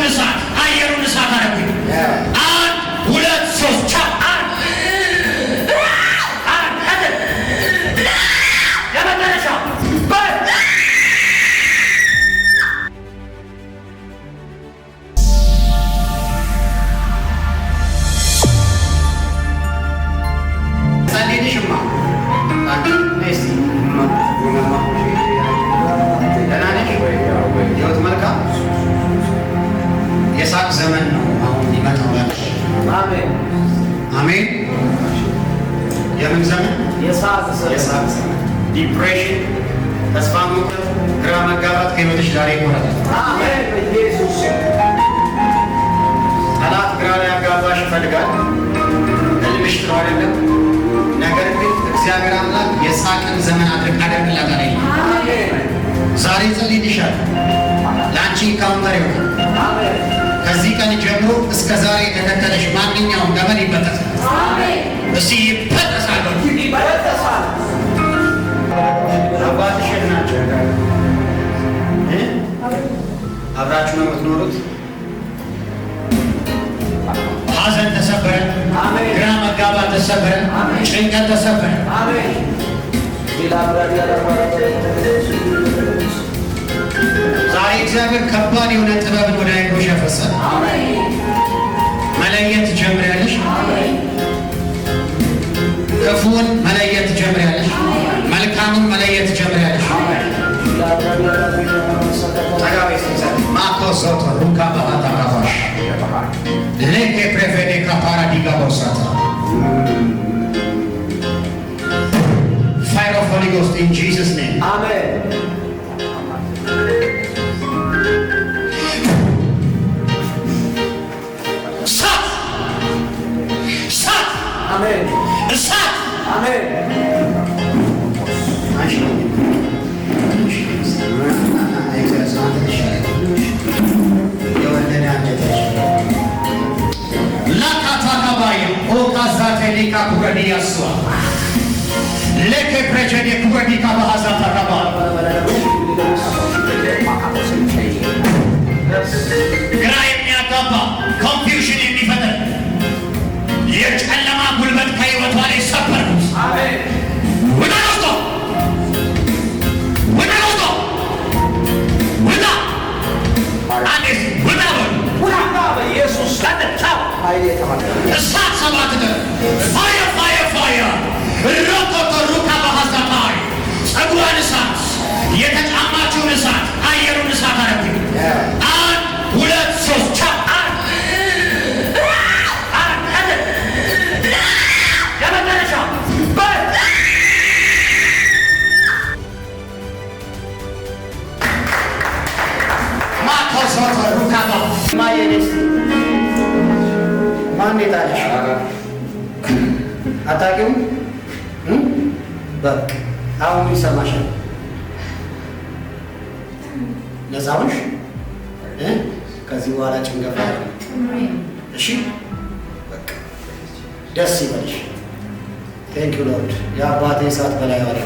እሳት አየሩን እሳት አደረኩኝ። 1 2 3 ቻው የሳቅ ዘመን ነው አሁን ሊመጣው ያለው። አሜን አሜን። የምን ዘመን? የሳቅ ዘመን። ዲፕሬሽን፣ ተስፋ መቁረጥ፣ ግራ መጋባት ከህይወትሽ ዛሬ ይቆረጣል። አሜን በኢየሱስ። ጠላት ግራ ሊያጋባሽ ይፈልጋል። ህልምሽ ጥሩ አይደለም። ነገር ግን እግዚአብሔር አምላክ የሳቅን ዘመን አድርግላታል። አሜን። ዛሬ ጸልይልሻል። ለአንቺ ካውንተር ይሆናል። አሜን። ከዚህ ቀን ጀምሮ እስከ ዛሬ የተከተለሽ ማንኛውም ገመድ ይበጠሳል። አሜን። እስቲ ይበጠሳል። ይበጠሳል። አባትሽ ናቸው። አብራችሁ ነው የምትኖሩት። ሐዘን ተሰበረ። ግራ መጋባት ተሰበረ። ጭንቀት ተሰበረ። ዛሬ እግዚአብሔር ከባድ የሆነ ጥበብን ወደ አይምሮሽ ያፈሳል። መለየት ትጀምሪያለሽ። ክፉን መለየት ትጀምሪያለሽ። መልካሙን መለየት ትጀምሪያለሽ። ማኮሶቶ ሩካ ባታ ካባሽ ለኬ ፕሬፌዴ ካፓራዲጋ ቦሳታ Fire of Holy Ghost in Jesus' name. Amen. Shut. Shut. Amen. Shut. Amen. La katakabaya o kazatelika kuradiaswa. Leke prejede kubadika bahazata kabal. ግራ የሚያጋባ ኮንፊውዥን የሚፈጥር የጨለማ ጉልበት ከህይወቷ ላይ ሰበርኩት። አሜን። ውጣ ውጣ ውጣ ውጣ ውጣ አንዴስ ውጣ ውጣ በኢየሱስ ታው እሳት ሰባት ፋየር ፋየር ፋየር ሮኮቶ ሩካ ባህዛታይ ጸጉሯን እሳት የተጫማችውን እሳት አየሩን እሳት አደረኩኝ። 1 2 3 ቻው የመጨረሻ ማኮሶቶ ሩካ ማየኔስ ማን ይታለሽ አታውቂውም? በቃ አሁን ይሰማሻል። ነፃ ነሽ። ከዚህ በኋላ ጭንገፋ እሺ፣ በቃ ደስ ይበልሽ። ቴንክ ዩ ሎርድ። የአባቴ እሳት በላይ ዋለ።